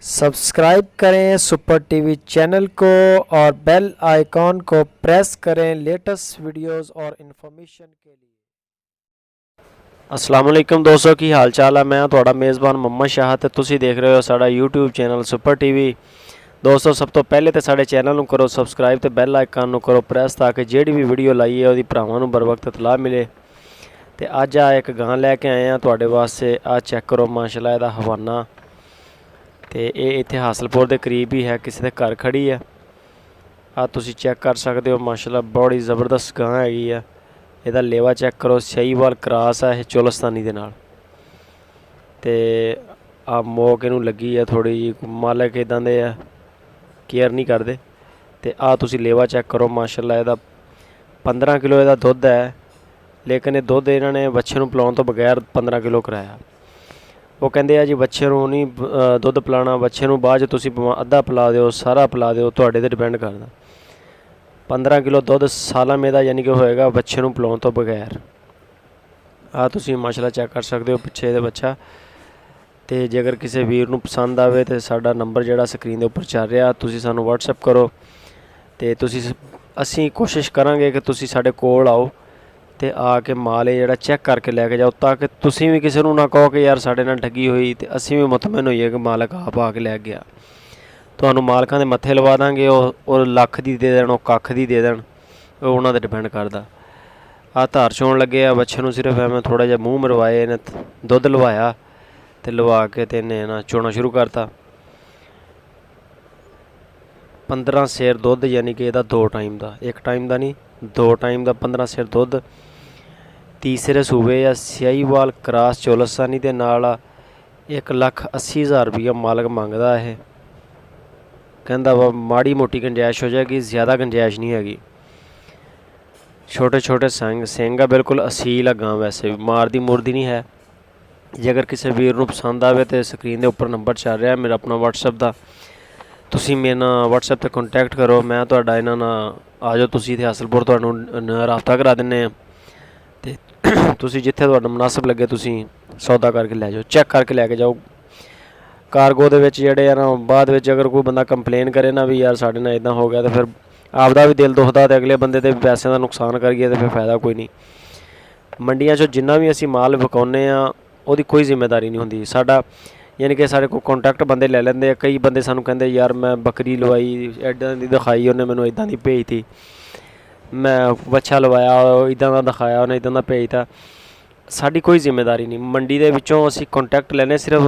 Subscribe करें super TV channel को और बेल आइकॉन को प्रेस करें लेटेस्ट वीडियोस और इन्फॉर्मेशन के लिए। अस्सलाम वालेकुम दोस्तों, की हाल चाल है। मैं थोड़ा मेज़बान मोहम्मद शाह ते तुसी देख रहे हो साडा यूट्यूब चैनल सुपर टीवी। दोस्तों सब तो पहले तो साडे चैनल नूं करो सबसक्राइब ते बेल आइकन नूं करो प्रेस ताकि जिहड़ी भी वीडियो लाई है उहदी भरावां नूं बर वक्त इतलाह मिले। ते अज आ एक गां लैके आए हैं तुहाडे वास्ते। आ चैक करो माशाल्लाह इहदा हवाना ते ये इत्थे हासलपुर के करीब ही है, किसी के घर खड़ी है। आ तुसी चैक कर सकते हो माशाल्लाह बड़ी ज़बरदस्त गां हैगी है। इहदा लेवा चैक करो, सहीवाल क्रॉस है चोलस्तानी दे नाल। ते आ मोक इनू लगी है थोड़ी जी, मालक इदां दे केयर नहीं करते। ते आ तुसी लेवा चैक करो माशाल्लाह इहदा 15 किलो इहदा दुध है, लेकिन ये दुध इन्होंने बच्चे नूं पिलाउण तो बगैर 15 किलो कराया। वो कहते हैं जी बच्चे नूं नहीं दुध पिलाना, बच्चे नूं बाद तुसी अद्धा पिला दिओ सारा पिला दिओ, तुहाडे ते डिपेंड करदा। 15 किलो दुध साला में यानी कि होएगा बच्चे नूं पिलाउण तो बगैर। आ तुसी माशाल्लाह चैक कर सकते हो पिछे दे बच्चा। ते जेकर किसी वीर नूं पसंद आवे तो साडा नंबर जिहड़ा स्क्रीन दे उपर चल रहा, तुसी सानूं WhatsApp करो ते तुसी असीं कोशिश करांगे कि तुसी साडे कोल आओ ते आके माल है जिहड़ा चैक करके लैके जाओ, ताकि तुसीं भी किसी नूं ना कहो कि यार साडे नाल ठगी हुई, ते असीं भी मुतमइन होईए कि मालक आप आके लै गया। तुहानूं मालकां दे मत्थे लवा दांगे, और लख दी दे देण, कख दी दे देण, ओह उन्हां ते डिपेंड करदा। आ धार चोण लगे आ बच्चे नूं, सिर्फ एवें थोड़ा जिहा मूँह मरवाए, इन्हें दुध लवाया ते लवा के ते इन्हें ना चोना शुरू करता। 15 सेर दुध यानी कि इहदा 2 टाइम का, एक टाइम का नहीं 2 टाइम का 15 सेर दुध। तीसरे सूबे या सहीवाल क्रॉस चोलस्तानी के नाल 1,80,000 रुपया मालक मंगदा है। कहंदा वा माड़ी मोटी गुंजाइश हो जाएगी, ज़्यादा गुंजाइश नहीं हैगी। छोटे छोटे सिंग है, बिल्कुल असील है गां, वैसे भी मारदी मुरदी नहीं है। जेकर किसी वीर नूं पसंद आवे तो स्क्रीन के उपर नंबर चल रहा मेरा अपना WhatsApp का, तुसी मेरे नाल WhatsApp ते कॉन्टैक्ट करो। मैं तुहाडा इन्हां नाल आ जाओ, तुसी इत्थे हासलपुर तुहानूं राबता करा दिंने ते तुसी जिथे तुहानूं मुनासिब लगे तुसी सौदा करके लै जाओ, चैक करके लैके जाओ। कार्गो दे विच जिहड़े आ ना, बाद विच अगर कोई बंदा कंप्लेन करे ना भी यार साडे नाल इदां हो गया, तो फिर आपदा भी दिल दुखदा ते अगले बंदे दे पैसे का नुकसान करिए तो फिर फायदा कोई नहीं। मंडियां चों जिन्ना भी असीं माल विकाउने आ ਉਹਦੀ कोई जिम्मेदारी नहीं होंदी साडा, यानी कि साढ़े को कॉन्टैक्ट बंदे ले लेंदे। कई बंदे सानूं कहंदे यार मैं बकरी लवाई, इदां दी दिखाई उन्हें मैनूं इदां दी भेजती, मैं बच्छा लवाया इदां दा दिखाया उन्हें इदां दा भेजता। साडी कोई जिम्मेदारी नहीं, मंडी दे विचों असीं कॉन्टैक्ट लैने सिर्फ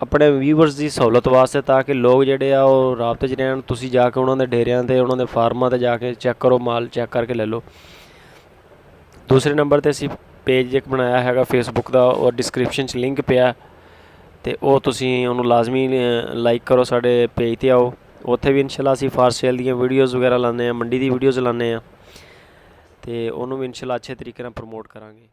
अपने व्यूअर्स की सहूलत वास्ते, ताकि लोग जिहड़े आ ओह राबते च रहण। तुसीं जाके उन्हां दे डेरियां ते उन्हां दे फार्मां ते जाके चैक करो, माल चैक करके ले लो। दूसरे नंबर ते असीं पेज एक बनाया है फेसबुक का, और डिस्क्रिप्शन च लिंक पिया, तो वह तुसीं उहनूं लाजमी लाइक करो, साडे पेज ते आओ। उत्थे भी इंशाल्लाह असीं फार सेल दी वीडियोज़ वगैरह लाने, मंडी दी वीडियोज़ लाने, तो उन्होंने भी इंशाल्लाह अच्छे तरीके नाल प्रमोट करांगे।